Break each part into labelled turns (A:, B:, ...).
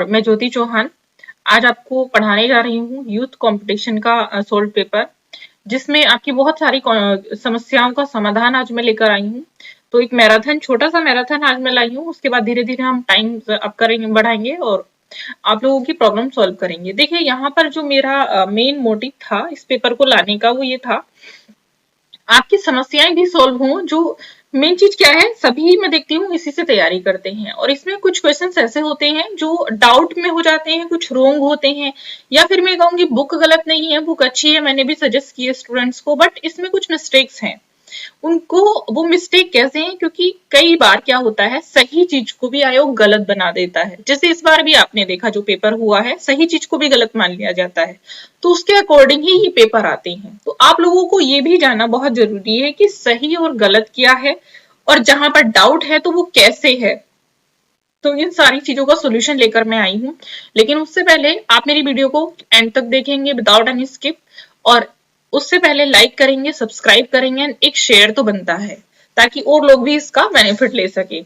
A: मैं ज्योति चौहान आज आपको पढ़ाने जा रही हूँ यूथ कंपटीशन का सोल्व पेपर, जिसमें आपकी बहुत सारी समस्याओं का समाधान आज मैं लेकर आई हूँ। तो एक मैराथन, छोटा सा मैराथन आज मैं लाई हूँ। उसके बाद धीरे धीरे हम टाइम अप करेंगे, बढ़ाएंगे और आप लोगों की प्रॉब्लम सॉल्व करेंगे। देखिए, यहाँ पर जो मेरा मेन मोटिव था इस पेपर को लाने का, वो ये था आपकी समस्याएं भी सॉल्व हों। जो मेन चीज क्या है, सभी मैं देखती हूँ इसी से तैयारी करते हैं और इसमें कुछ क्वेश्चंस ऐसे होते हैं जो डाउट में हो जाते हैं, कुछ रोंग होते हैं, या फिर मैं कहूंगी बुक गलत नहीं है, बुक अच्छी है, मैंने भी सजेस्ट की है स्टूडेंट्स को, बट इसमें कुछ मिस्टेक्स हैं। उनको वो मिस्टेक कैसे हैं, क्योंकि कई बार क्या होता है, सही चीज को भी आयोग गलत बना देता है। जैसे इस बार भी आपने देखा जो पेपर हुआ है, सही चीज को भी गलत मान लिया जाता है, तो उसके अकॉर्डिंग ही ये पेपर आते हैं। तो आप लोगों को ये भी जानना बहुत जरूरी है कि सही और गलत क्या है, और जहां पर डाउट है तो वो कैसे है। तो इन सारी चीजों का सोल्यूशन लेकर मैं आई हूँ। लेकिन उससे पहले आप मेरी वीडियो को एंड तक देखेंगे विदाउट एनी स्किप, और उससे पहले लाइक करेंगे, सब्सक्राइब करेंगे, एक शेयर तो बनता है ताकि और लोग भी इसका बेनिफिट ले सके।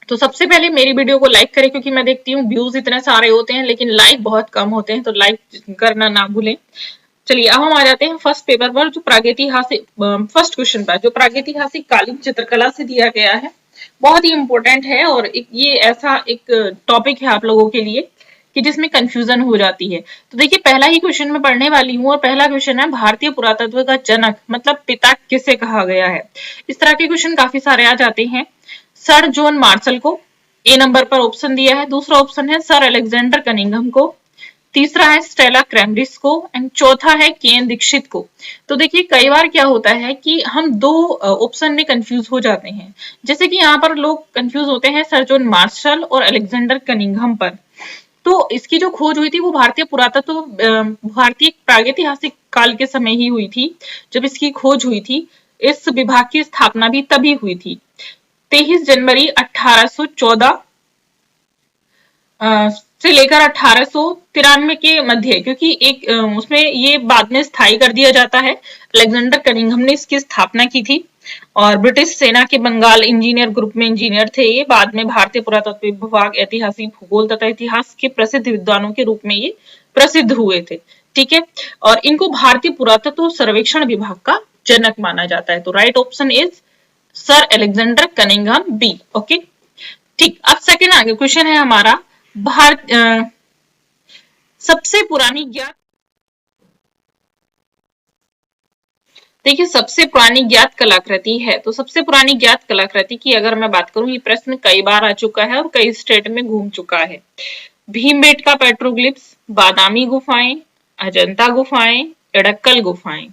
A: तो सबसे पहले मेरी वीडियो को लाइक करें, क्योंकि मैं देखती हूँ व्यूज इतने सारे होते हैं लेकिन लाइक बहुत कम होते हैं, तो लाइक करना ना भूलें। चलिए, अब हम आ जाते हैं फर्स्ट पेपर पर, जो प्रागैतिहासिक फर्स्ट क्वेश्चन पर, जो प्रागैतिहासिक कालीन चित्रकला से दिया गया है। बहुत ही इंपॉर्टेंट है और ये ऐसा एक टॉपिक है आप लोगों के लिए कि जिसमें कंफ्यूजन हो जाती है। तो देखिए, पहला ही क्वेश्चन मैं पढ़ने वाली हूँ और पहला क्वेश्चन है, भारतीय पुरातत्व का जनक मतलब पिता किसे कहा गया है। इस तरह के क्वेश्चन काफी सारे आ जाते हैं। सर जॉन मार्शल को ए नंबर पर ऑप्शन दिया है, दूसरा ऑप्शन है सर अलेक्जेंडर कनिंघम को, तीसरा है स्टेला क्रैमरिस को, एंड चौथा है केन दीक्षित को। तो देखिए, कई बार क्या होता है कि हम दो ऑप्शन में कंफ्यूज हो जाते हैं। जैसे कि यहाँ पर लोग कंफ्यूज होते हैं सर जॉन मार्शल और अलेक्जेंडर कनिंघम पर। तो इसकी जो खोज हुई थी वो भारतीय पुरातत्व, भारतीय प्रागैतिहासिक काल के समय ही हुई थी जब इसकी खोज हुई थी। इस विभाग की स्थापना भी तभी हुई थी, 23 जनवरी 1814 से लेकर 1893 के मध्य, क्योंकि एक उसमें ये बाद में स्थायी कर दिया जाता है। अलेक्जेंडर कनिंघम ने इसकी स्थापना की थी और ब्रिटिश सेना के बंगाल इंजीनियर ग्रुप में इंजीनियर थे ये। बाद में भारतीय पुरातत्व विभाग ऐतिहासिक, भूगोल तथा इतिहास के प्रसिद्ध विद्वानों के रूप में ये प्रसिद्ध हुए थे। ठीक है, और इनको भारतीय पुरातत्व सर्वेक्षण विभाग का जनक माना जाता है। तो right option is sir Alexander Cunningham, B. Okay, ठीक। अब सेकेंड आगे क्वेश्चन है हमारा, भारत सबसे पुरानी ज्ञात, देखिए सबसे पुरानी ज्ञात कलाकृति है। तो सबसे पुरानी ज्ञात कलाकृति की अगर मैं बात करूं, ये प्रश्न कई बार आ चुका है और कई स्टेट में घूम चुका है। भीमबेटका पेट्रोग्लिफ्स, बादामी गुफाएं, अजंता गुफाएं, एडक्कल गुफाएं।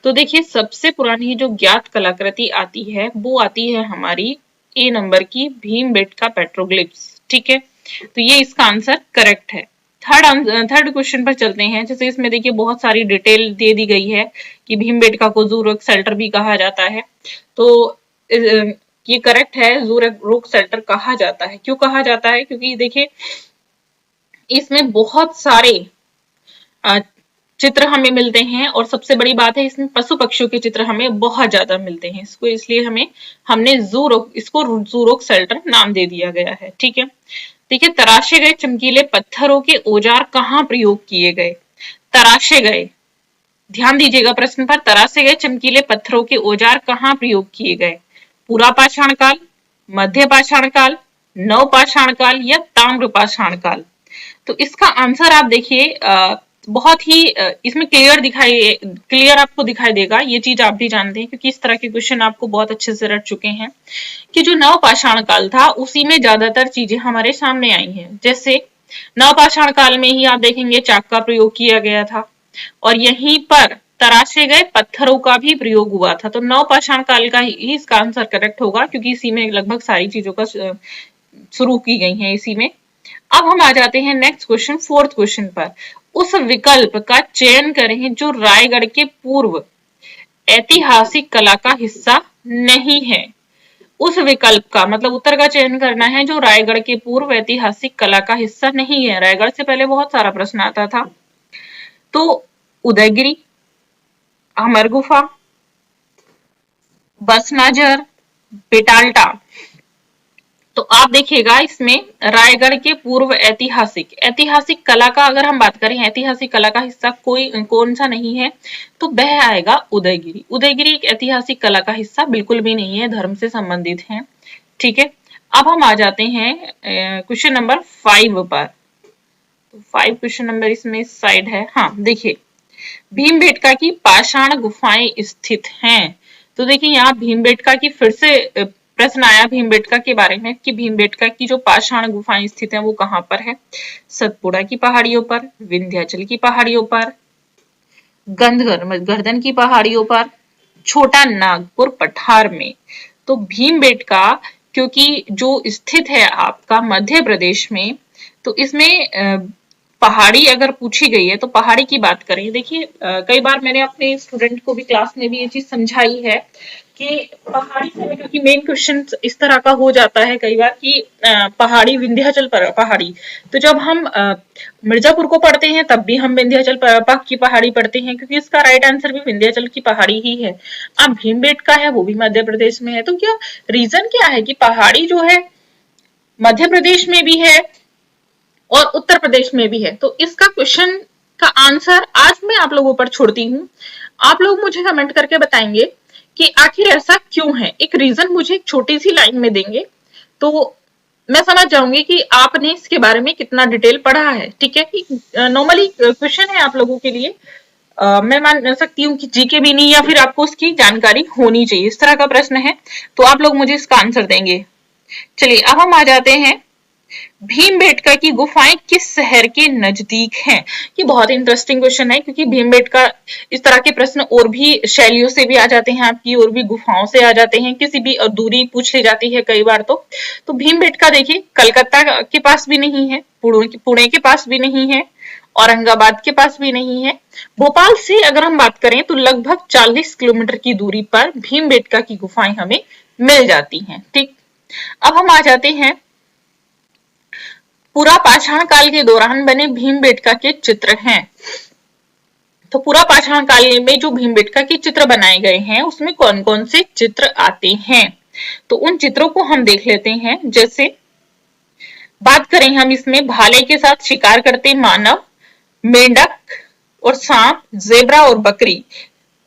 A: तो देखिए, सबसे पुरानी जो ज्ञात कलाकृति आती है वो आती है हमारी ए नंबर की, भीमबेटका पेट्रोग्लिफ्स। ठीक है, तो ये इसका आंसर करेक्ट है। थर्ड क्वेश्चन पर चलते हैं। जैसे इसमें देखिए बहुत सारी डिटेल दे दी गई है कि भीमबेटका को जू रॉक शेल्टर भी कहा जाता है। तो ये करेक्ट है, जू रॉक शेल्टर कहा जाता है। क्यों कहा जाता है? क्योंकि देखिए इसमें बहुत सारे चित्र हमें मिलते हैं और सबसे बड़ी बात है इसमें पशु पक्षियों के चित्र हमें बहुत ज्यादा मिलते हैं। इसको इसलिए हमने इसको जू रॉक शेल्टर नाम दे दिया गया है। ठीक है, देखिए, तराशे गए चमकीले पत्थरों के औजार कहाँ प्रयोग किए गए? तराशे गए, ध्यान दीजिएगा प्रश्न पर, तराशे गए चमकीले पत्थरों के औजार कहाँ प्रयोग किए गए? पूरा पाषाण काल, मध्य पाषाण काल, नव पाषाण काल या ताम्र पाषाण काल? तो इसका आंसर आप देखिए बहुत ही इसमें क्लियर आपको दिखाई देगा। ये चीज आप भी जानते हैं क्योंकि इस तरह के क्वेश्चन आपको बहुत अच्छे से रट चुके हैं कि जो नव पाषाण काल था उसी में ज्यादातर चीजें हमारे सामने आई हैं। जैसे नव पाषाण काल में ही आप देखेंगे चाक का प्रयोग किया गया था और यहीं पर तराशे गए पत्थरों का भी प्रयोग हुआ था। तो नव पाषाण काल का ही इसका आंसर करेक्ट होगा क्योंकि इसी में लगभग सारी चीजों का शुरू की गई है इसी में। अब हम आ जाते हैं नेक्स्ट क्वेश्चन, फोर्थ क्वेश्चन पर। उस विकल्प का चयन करें जो रायगढ़ के पूर्व ऐतिहासिक कला का हिस्सा नहीं है। उस विकल्प का मतलब उत्तर का चयन करना है जो रायगढ़ के पूर्व ऐतिहासिक कला का हिस्सा नहीं है। रायगढ़ से पहले बहुत सारा प्रश्न आता था। तो उदयगिरी, अमर गुफा, बसनाजर, बेटाल्टा, तो आप देखिएगा इसमें रायगढ़ के पूर्व ऐतिहासिक ऐतिहासिक कला का अगर हम बात करें, ऐतिहासिक कला का हिस्सा कोई कौन सा नहीं है, तो वह आएगा उदयगिरी। उदयगिरी एक ऐतिहासिक कला का हिस्सा बिल्कुल भी नहीं है, धर्म से संबंधित है। ठीक है, अब हम आ जाते हैं क्वेश्चन नंबर 5 पर। 5 क्वेश्चन नंबर इसमें इस साइड है। हाँ देखिए, भीमबेटका की पाषाण गुफाएं स्थित हैं। तो देखिए यहाँ भीमबेटका की फिर से प्रश्न आया भीमबेटका के बारे में कि भीमबेटका की जो पाषाण गुफाएं स्थित हैं वो कहाँ पर है। सतपुड़ा की पहाड़ियों पर, विंध्याचल की पहाड़ियों पर, गर्दन की पहाड़ियों पर, छोटा नागपुर पठार में। तो भीमबेटका क्योंकि जो स्थित है आपका मध्य प्रदेश में, तो इसमें पहाड़ी अगर पूछी गई है तो पहाड़ी की बात करें। देखिए कई बार मैंने अपने स्टूडेंट को भी क्लास में भी ये चीज समझाई है कि पहाड़ी से, क्योंकि मेन क्वेश्चन इस तरह का हो जाता है कई बार कि पहाड़ी विंध्याचल पर पहाड़ी, तो जब हम मिर्जापुर को पढ़ते हैं तब भी हम विंध्याचल की पहाड़ी पढ़ते हैं, क्योंकि इसका राइट आंसर भी विंध्याचल की पहाड़ी ही है। अब भीमबेटका है वो भी मध्य प्रदेश में है, तो क्या रीजन क्या है कि पहाड़ी जो है मध्य प्रदेश में भी है और उत्तर प्रदेश में भी है। तो इसका क्वेश्चन का आंसर आज मैं आप लोगों पर छोड़ती हूँ, आप लोग मुझे कमेंट करके बताएंगे कि आखिर ऐसा क्यों है। एक रीजन मुझे एक छोटी सी लाइन में देंगे तो मैं समझ जाऊंगी कि आपने इसके बारे में कितना डिटेल पढ़ा है। ठीक है, नॉर्मली क्वेश्चन है आप लोगों के लिए, मैं मान सकती हूँ कि जीके भी नहीं, या फिर आपको उसकी जानकारी होनी चाहिए, इस तरह का प्रश्न है, तो आप लोग मुझे इसका आंसर देंगे। चलिए अब हम आ जाते हैं, भीमबेटका की गुफाएं किस शहर के नजदीक हैं। ये बहुत इंटरेस्टिंग क्वेश्चन है, क्योंकि भीमबेटका इस तरह के प्रश्न और भी शैलियों से भी आ जाते हैं आपकी, और भी गुफाओं से आ जाते हैं, किसी भी दूरी पूछ ली जाती है कई बार। तो भीमबेटका देखिए कलकत्ता के पास भी नहीं है, पुणे के पास भी नहीं है, औरंगाबाद के पास भी नहीं है। भोपाल से अगर हम बात करें तो लगभग 40 किलोमीटर की दूरी पर भीमबेटका की गुफाएं हमें मिल जाती हैं। ठीक, अब हम आ जाते हैं, पूरा पाषाण काल के दौरान बने भीमबेटका के चित्र हैं। तो पूरा पाषाण काल में जो भीमबेटका के चित्र बनाए गए हैं उसमें कौन कौन से चित्र आते हैं, तो उन चित्रों को हम देख लेते हैं। जैसे बात करें हम इसमें, भाले के साथ शिकार करते मानव, मेंढक और सांप, जेब्रा और बकरी,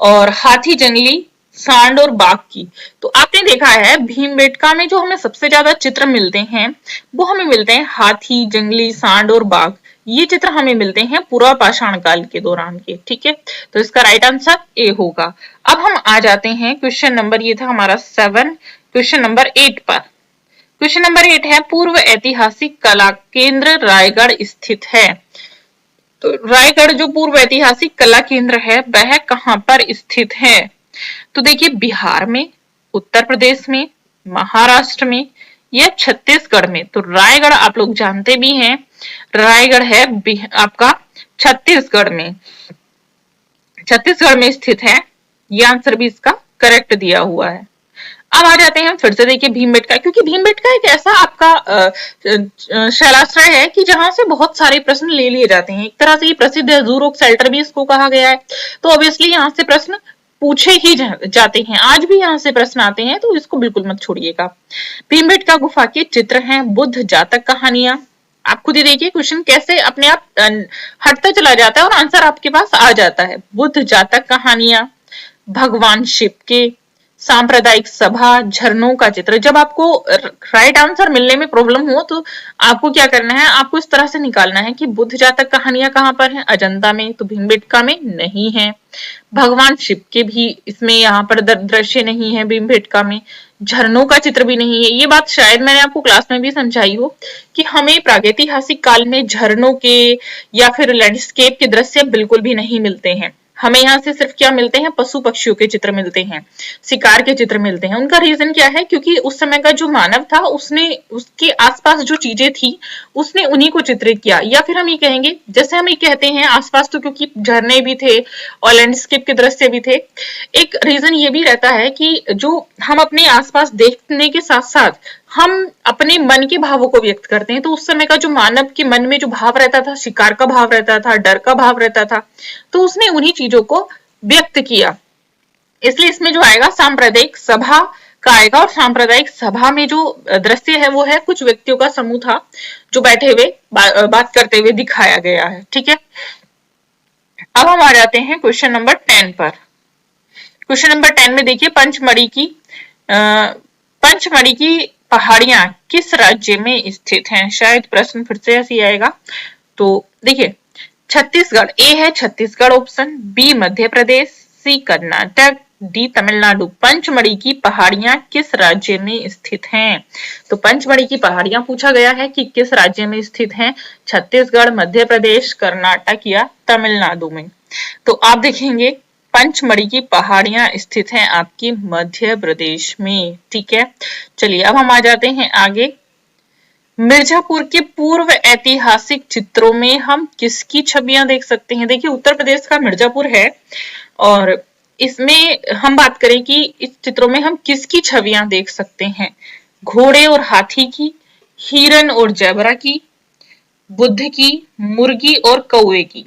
A: और हाथी, जंगली सांड और बाघ की। तो आपने देखा है भीमबेटका में जो हमें सबसे ज्यादा चित्र मिलते हैं वो हमें मिलते हैं हाथी, जंगली सांड और बाघ। ये चित्र हमें मिलते हैं पूरा पाषाण काल के दौरान के। ठीक है, तो इसका राइट आंसर ए होगा। अब हम आ जाते हैं क्वेश्चन नंबर, ये था हमारा 7, क्वेश्चन नंबर 8 पर। क्वेश्चन नंबर 8 है, पूर्व ऐतिहासिक कला केंद्र रायगढ़ स्थित है। तो रायगढ़ जो पूर्व ऐतिहासिक कला केंद्र है वह कहां पर स्थित है। तो देखिए बिहार में, उत्तर प्रदेश में, महाराष्ट्र में या छत्तीसगढ़ में। तो रायगढ़ आप लोग जानते भी हैं, रायगढ़ है आपका छत्तीसगढ़ में, छत्तीसगढ़ में स्थित है। ये आंसर भी इसका करेक्ट दिया हुआ है। अब आ जाते हैं फिर से, देखिए भीमबेटका, क्योंकि भीमबेटका एक ऐसा आपका शैलाश्रय है कि जहां से बहुत सारे प्रश्न ले लिए जाते हैं। एक तरह से ये प्रसिद्ध है, जू रॉक शेल्टर भी इसको कहा गया है। तो ऑब्वियसली यहाँ से प्रश्न पूछे ही जाते हैं, आज भी यहाँ से प्रश्न आते हैं, तो इसको बिल्कुल मत छोड़िएगा। भीमबेटका गुफा के चित्र हैं बुद्ध जातक कहानियां। आप खुद ही देखिए क्वेश्चन कैसे अपने आप हटता चला जाता है और आंसर आपके पास आ जाता है। बुद्ध जातक कहानियां, भगवान शिव के, सांप्रदायिक सभा, झरनों का चित्र। जब आपको राइट आंसर मिलने में प्रॉब्लम हो तो आपको क्या करना है, आपको इस तरह से निकालना है कि बुद्ध जातक कहानियां कहां पर है, अजंता में, तो भीमबेटका में नहीं है। भगवान शिव के भी इसमें यहाँ पर दृश्य नहीं है भीमबेटका में, झरनों का चित्र भी नहीं है। ये बात शायद मैंने आपको क्लास में भी समझाई हो कि हमें प्रागैतिहासिक काल में झरनों के या फिर लैंडस्केप के दृश्य बिल्कुल भी नहीं मिलते हैं। हमें यहाँ से सिर्फ क्या मिलते हैं, पशु पक्षियों के चित्र मिलते हैं, शिकार के चित्र मिलते हैं। उनका रीजन क्या है, क्योंकि उस समय का जो मानव था उसने उसके आसपास जो चीजें थी उसने उन्हीं को चित्रित किया। या फिर हम ये कहेंगे, जैसे हम ये कहते हैं आसपास, तो क्योंकि झरने भी थे और लैंडस्केप के दृश्य भी थे। एक रीजन ये भी रहता है कि जो हम अपने आसपास देखने के साथ साथ हम अपने मन के भावों को व्यक्त करते हैं। तो उस समय का जो मानव के मन में जो भाव रहता था, शिकार का भाव रहता था, डर का भाव रहता था, तो उसने उन्हीं चीजों को व्यक्त किया। इसलिए इसमें जो आएगा सांप्रदायिक सभा आएगा। और सांप्रदायिक सभा में जो दृश्य है वो है कुछ व्यक्तियों का समूह था जो बैठे हुए बात करते हुए दिखाया गया है। ठीक है, अब हम आ जाते हैं क्वेश्चन नंबर 10 पर। क्वेश्चन नंबर 10 में देखिए, पंचमढ़ी की पहाड़ियां किस राज्य में स्थित हैं? शायद प्रश्न फिर से ऐसे आएगा। तो देखिए, छत्तीसगढ़, ए है छत्तीसगढ़ ऑप्शन, बी मध्य प्रदेश, सी कर्नाटक, डी तमिलनाडु। पंचमढ़ी की पहाड़ियां किस राज्य में स्थित हैं? तो पंचमढ़ी की पहाड़ियां पूछा गया है कि किस राज्य में स्थित हैं? छत्तीसगढ़, मध्य प्रदेश, कर्नाटक या तमिलनाडु में। तो आप देखेंगे पंचमढ़ी की पहाड़ियां स्थित हैं आपकी मध्य प्रदेश में। ठीक है, चलिए अब हम आ जाते हैं आगे। मिर्जापुर के पूर्व ऐतिहासिक चित्रों में हम किसकी छवियां देख सकते हैं? देखिए, उत्तर प्रदेश का मिर्जापुर है और इसमें हम बात करें कि इस चित्रों में हम किसकी छवियां देख सकते हैं? घोड़े और हाथी की, हिरन और जेबरा की, बुद्ध की, मुर्गी और कौवे की।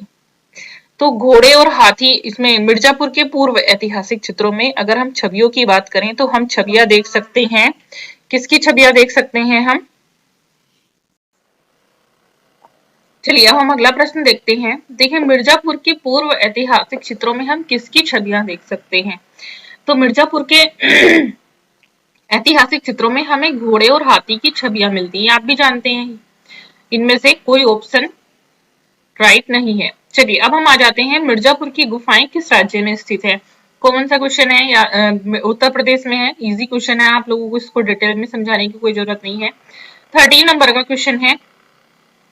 A: तो घोड़े और हाथी, इसमें मिर्जापुर के पूर्व ऐतिहासिक चित्रों में अगर हम छवियों की बात करें तो हम छवियां देख सकते हैं। किसकी छवियां देख सकते हैं हम? चलिए अब हम अगला प्रश्न देखते हैं। देखिए, मिर्जापुर के पूर्व ऐतिहासिक चित्रों में हम किसकी छवियां देख सकते हैं? तो मिर्जापुर के ऐतिहासिक चित्रों में हमें घोड़े और हाथी की छवियां मिलती हैं। आप भी जानते हैं, इनमें से कोई ऑप्शन राइट नहीं है। चलिए अब हम आ जाते हैं, मिर्जापुर की गुफाएं किस राज्य में स्थित है? कौन सा क्वेश्चन है? या उत्तर प्रदेश में है। इजी क्वेश्चन है, आप लोगों को इसको डिटेल में समझाने की कोई जरूरत नहीं है। 13 नंबर का क्वेश्चन है,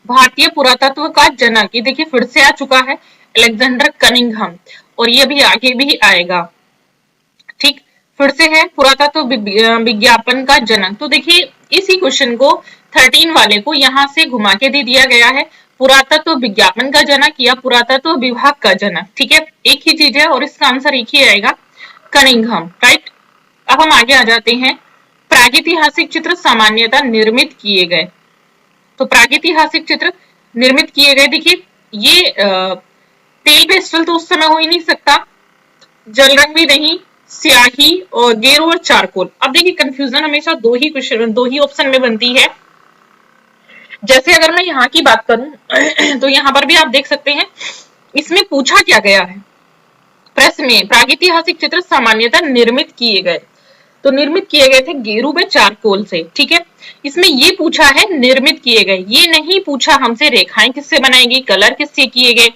A: भारतीय पुरातत्व का जनक, ये देखिए फिर से आ चुका है, अलेक्जेंडर कनिंघम, और ये भी आगे भी आएगा। ठीक, फिर से है पुरातत्व विज्ञापन का जनक। तो देखिए इसी क्वेश्चन को 13 वाले को यहां से घुमा के दे दिया गया है, पुरातत्व विज्ञापन का जनक या पुरातत्व विभाग का जनक। ठीक है, एक ही चीज है और इसका आंसर एक ही आएगा, कनिंघम। राइट, अब हम आगे आ जाते हैं। प्रागैतिहासिक चित्र सामान्यतः निर्मित किए गए। तो प्रागैतिहासिक चित्र निर्मित किए गए, देखिए ये तेल पेस्टल तो उस समय हो ही नहीं सकता, जल रंग भी नहीं, स्याही और गेरू और चारकोल। अब देखिए कंफ्यूजन हमेशा दो ही ऑप्शन में बनती है। जैसे अगर मैं यहाँ की बात करूं तो यहाँ पर भी आप देख सकते हैं, इसमें पूछा क्या गया है प्रश्न में, प्रागैतिहासिक चित्र सामान्यतः निर्मित किए गए। तो निर्मित किए गए थे गेरू व चारकोल से। ठीक है, इसमें ये पूछा है निर्मित किए गए, ये नहीं पूछा हमसे रेखाएं किससे बनाएगी, कलर किससे किए गए।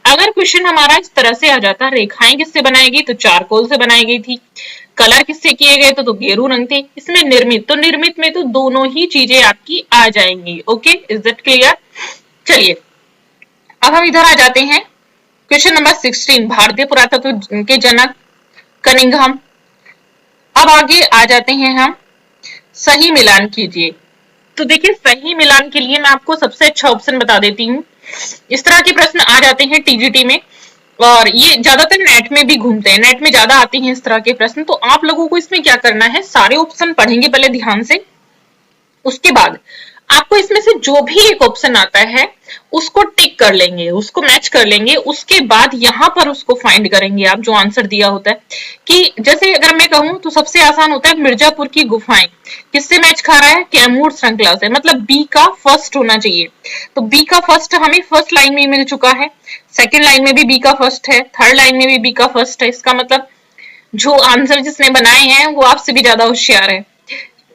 A: अगर क्वेश्चन हमारा इस तरह से आ जाता, रेखाएं किससे बनाएगी, तो चारकोल से बनाई गई थी, कलर किससे किए गए तो गेरू रंग थे। इसमें निर्मित, तो निर्मित में तो दोनों ही चीजें आपकी आ जाएंगी। Okay, is that clear? चलिए अब हम इधर आ जाते हैं, क्वेश्चन नंबर 16, भारतीय पुरातत्व के जनक कनिंघम। अब आगे आ जाते हैं हम, सही मिलान कीजिए। तो देखिए सही मिलान के लिए मैं आपको सबसे अच्छा ऑप्शन बता देती हूँ। इस तरह के प्रश्न आ जाते हैं टीजीटी में और ये ज्यादातर नेट में भी घूमते हैं, नेट में ज्यादा आते हैं इस तरह के प्रश्न। तो आप लोगों को इसमें क्या करना है, सारे ऑप्शन पढ़ेंगे पहले ध्यान से, उसके बाद आपको इसमें से जो भी एक ऑप्शन आता है उसको टिक कर लेंगे, उसको मैच कर लेंगे, उसके बाद यहां पर उसको फाइंड करेंगे आप जो आंसर दिया होता है। कि जैसे अगर मैं कहूं तो सबसे आसान होता है, मिर्जापुर की गुफाएं किससे मैच खा रहा है, कैमूर श्रृंखला से, मतलब बी का फर्स्ट होना चाहिए। तो बी का फर्स्ट हमें फर्स्ट लाइन में मिल चुका है, सेकेंड लाइन में भी बी का फर्स्ट है, थर्ड लाइन में भी बी का फर्स्ट है। इसका मतलब जो आंसर जिसने बनाए हैं वो आपसे भी ज्यादा होशियार है।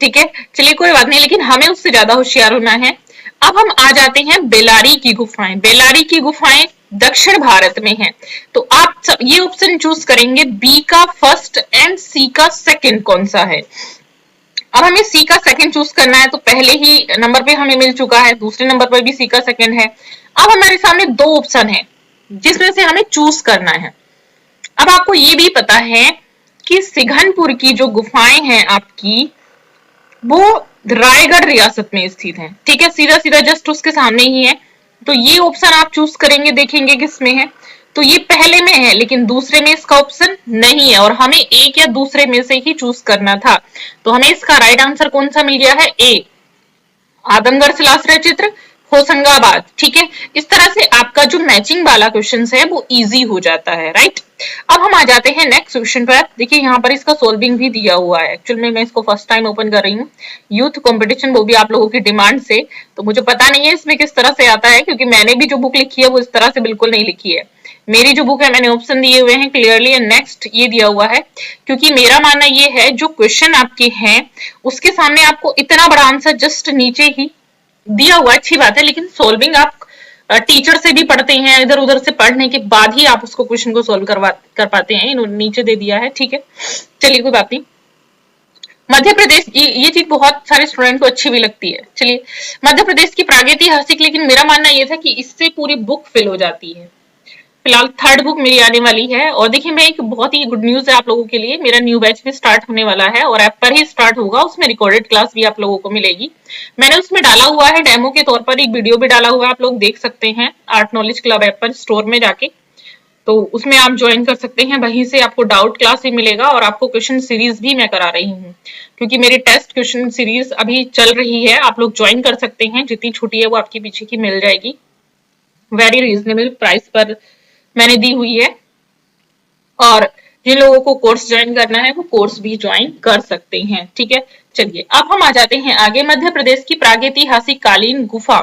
A: ठीक है, चलिए कोई बात नहीं, लेकिन हमें उससे ज्यादा होशियार होना है। अब हम आ जाते हैं बेलारी की गुफाएं। बेलारी की गुफाएं दक्षिण भारत में है। तो आप सब ये ऑप्शन चूज करेंगे, बी का फर्स्ट एंड सी का सेकंड कौन सा है। अब हमें सी का सेकंड चूज करना है, तो पहले ही नंबर पे हमें मिल चुका है, दूसरे नंबर पर भी सी का सेकंड है। अब हमारे सामने दो ऑप्शन है जिसमें से हमें चूज करना है। अब आपको ये भी पता है कि सिघनपुर की जो गुफाएं हैं आपकी, वो रायगढ़ रियासत में स्थित है। ठीक है, सीधा सीधा जस्ट उसके सामने ही है। तो ये ऑप्शन आप चूज करेंगे, देखेंगे किसमें है, तो ये पहले में है लेकिन दूसरे में इसका ऑप्शन नहीं है और हमें एक या दूसरे में से ही चूज करना था। तो हमें इसका राइट आंसर कौन सा मिल गया है, ए, आदमगढ़ शिलाश्रय चित्र, होशंगाबाद, ठीक है। इस तरह से आपका जो मैचिंग वाला क्वेश्चन है वो इजी हो जाता है, राइट। अब हम आ जाते हैं नेक्स्ट क्वेश्चन पर। देखिए यहाँ पर इसका सोल्विंग भी दिया हुआ है। एक्चुअल में मैं इसको फर्स्ट टाइम ओपन कर रही हूँ, यूथ कंपटीशन, वो भी आप लोगों की डिमांड से। तो मुझे पता नहीं है इसमें किस तरह से आता है, क्योंकि मैंने भी जो बुक लिखी है वो इस तरह से बिल्कुल नहीं लिखी है। मेरी जो बुक है मैंने ऑप्शन दिए हुए हैं क्लियरली, एंड नेक्स्ट ये दिया हुआ है, क्योंकि मेरा मानना ये है जो क्वेश्चन आपके हैं उसके सामने आपको इतना बड़ा आंसर जस्ट नीचे ही दिया हुआ अच्छी बात है, लेकिन सोल्विंग आप टीचर से भी पढ़ते हैं, इधर उधर से पढ़ने के बाद ही आप उसको क्वेश्चन को सोल्व कर पाते हैं। इन्होंने नीचे दे दिया है, ठीक है, चलिए कोई बात नहीं। मध्य प्रदेश, ये चीज बहुत सारे स्टूडेंट को अच्छी भी लगती है। चलिए, मध्य प्रदेश की प्रागैतिहासिक, लेकिन मेरा मानना यह था कि इससे पूरी बुक फिल हो जाती है। फिलहाल थर्ड बुक मेरी आने वाली है। और देखिए मैं एक बहुत ही गुड न्यूज है आप लोगों के लिए, मेरा न्यू बैच भी स्टार्ट होने वाला है और ऐप पर ही स्टार्ट होगा। उसमें रिकॉर्डेड क्लास भी आप लोगों को मिलेगी। मैंने उसमें डाला हुआ है डेमो के तौर पर, एक वीडियो भी डाला हुआ है, आप लोग देख सकते हैं आर्ट नॉलेज क्लब ऐप पर स्टोर में जाके। तो उसमें आप ज्वाइन कर सकते हैं, वहीं से आपको डाउट क्लास भी मिलेगा और आपको क्वेश्चन सीरीज भी मैं करा रही हूँ, क्योंकि मेरी टेस्ट क्वेश्चन सीरीज अभी चल रही है। आप लोग ज्वाइन कर सकते हैं, जितनी छुट्टी है वो आपकी पीछे की मिल जाएगी, वेरी रीजनेबल प्राइस पर मैंने दी हुई है। और जिन लोगों को कोर्स ज्वाइन करना है वो कोर्स भी ज्वाइन कर सकते हैं, ठीक है। चलिए अब हम आ जाते हैं आगे। मध्य प्रदेश की प्रागैतिहासिक कालीन गुफा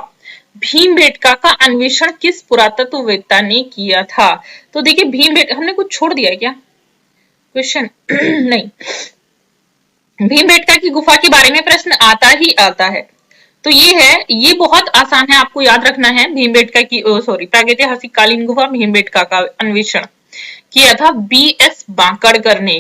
A: भीमबेटका का अन्वेषण किस पुरातत्ववेत्ता ने किया था? तो देखिए भीमबेटका, हमने कुछ छोड़ दिया है क्या क्वेश्चन? नहीं, भीमबेटका की गुफा के बारे में प्रश्न आता ही आता है। तो ये है, ये बहुत आसान है, आपको याद रखना है। भीमबेटका की प्रागैतिहासिक कालीन गुफा भीमबेटका का अन्वेषण किया था बी.एस. बांकड़कर ने।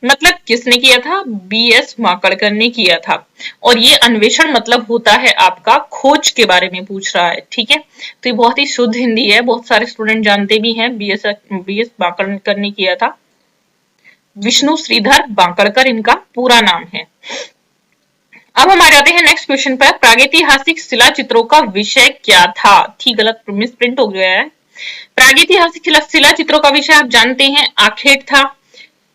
A: मतलब किसने किया था? बी.एस. बांकड़कर ने किया था। और ये अन्वेषण मतलब होता है आपका खोज के बारे में पूछ रहा है, ठीक है। तो ये बहुत ही शुद्ध हिंदी है, बहुत सारे स्टूडेंट जानते भी हैं। बी.एस. बांकड़कर ने किया था, विष्णु श्रीधर बांकड़कर इनका पूरा नाम है। अब हम आ जाते हैं नेक्स्ट क्वेश्चन पर। प्रागैतिहासिक शिला चित्रों का विषय क्या था? ठीक, गलत मिसप्रिंट हो गया है। प्रागैतिहासिक शिला चित्रों का विषय आप जानते हैं, आखेट था,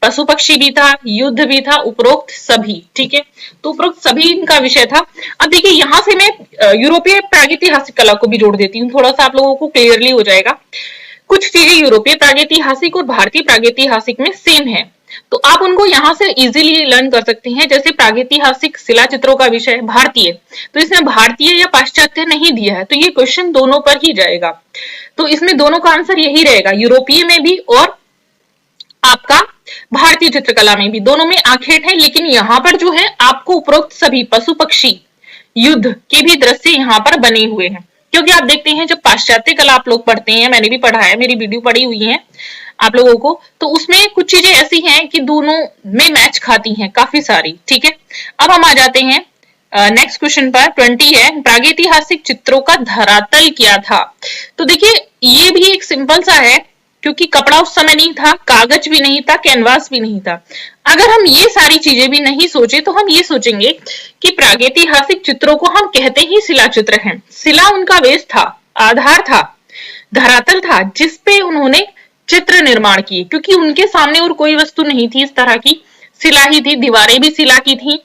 A: पशु पक्षी भी था, युद्ध भी था, उपरोक्त सभी, ठीक है। तो उपरोक्त सभी इनका विषय था। अब देखिए यहाँ से मैं यूरोपीय प्रागैतिहासिक कला को भी जोड़ देती हूँ, थोड़ा सा आप लोगों को क्लियरली हो जाएगा। कुछ चीजें यूरोपीय प्रागैतिहासिक और भारतीय प्रागैतिहासिक में सेम है, तो आप उनको यहाँ से इजीली लर्न कर सकते हैं। जैसे प्रागैतिहासिक शिला चित्रों का विषय भारतीय, तो इसमें भारतीय या पाश्चात्य नहीं दिया है, तो ये क्वेश्चन दोनों पर ही जाएगा। तो इसमें दोनों का आंसर यही रहेगा, यूरोपीय में भी और आपका भारतीय चित्रकला में भी। दोनों में आखेट है, लेकिन यहाँ पर जो है आपको उपरोक्त सभी पशु पक्षी युद्ध के भी दृश्य यहाँ पर बने हुए हैं। क्योंकि आप देखते हैं जब पाश्चात्य कला आप लोग पढ़ते हैं, मैंने भी पढ़ा है, मेरी वीडियो पड़ी हुई है आप लोगों को, तो उसमें कुछ चीजें ऐसी हैं कि दोनों में मैच खाती हैं काफी सारी, ठीक है। अब हम आ जाते हैं नेक्स्ट क्वेश्चन पर। 20 है, प्रागैतिहासिक चित्रों का धरातल क्या था? तो देखिए ये भी एक सिंपल सा है, क्योंकि कपड़ा उस समय नहीं था, कागज भी नहीं था, कैनवास भी नहीं था। अगर हम ये सारी चीजें भी नहीं सोचे तो हम ये सोचेंगे कि प्रागैतिहासिक चित्रों को हम कहते ही शिला चित्र हैं। शिला उनका बेस था, आधार था, धरातल था, जिसपे उन्होंने चित्र निर्माण किए, क्योंकि उनके सामने और कोई वस्तु नहीं थी इस तरह की, शिला ही थी, दीवारें भी शिला की थी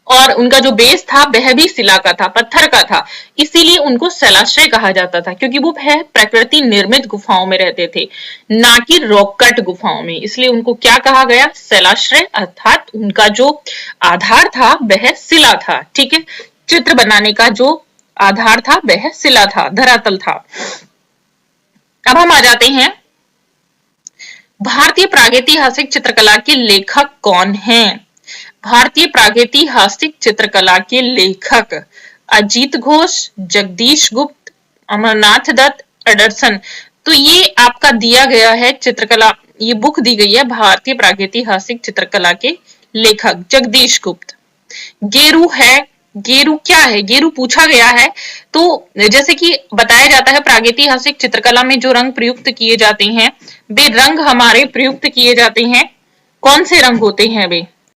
A: और उनका जो बेस था वह भी शिला का था, पत्थर का था। इसीलिए उनको शैलाश्रय कहा जाता था, क्योंकि वो प्रकृति निर्मित गुफाओं में रहते थे, ना कि रॉक कट गुफाओं में। इसलिए उनको क्या कहा गया? शैलाश्रय, अर्थात उनका जो आधार था वह शिला था, ठीक है। चित्र बनाने का जो आधार था वह शिला था, धरातल था। अब हम आ जाते हैं, भारतीय प्रागैतिहासिक चित्रकला के लेखक कौन हैं? भारतीय प्रागैतिहासिक चित्रकला के लेखक अजीत घोष, जगदीश गुप्त, अमरनाथ दत्त, एडरसन। तो ये आपका दिया गया है चित्रकला, ये बुक दी गई है भारतीय प्रागैतिहासिक चित्रकला के लेखक जगदीश गुप्त। गेरू है, गेरू क्या है? गेरू पूछा गया है। तो जैसे कि बताया जाता है प्रागैतिहासिक चित्रकला में जो रंग प्रयुक्त किए जाते हैं वे रंग हमारे प्रयुक्त किए जाते हैं। कौन से रंग होते हैं वे?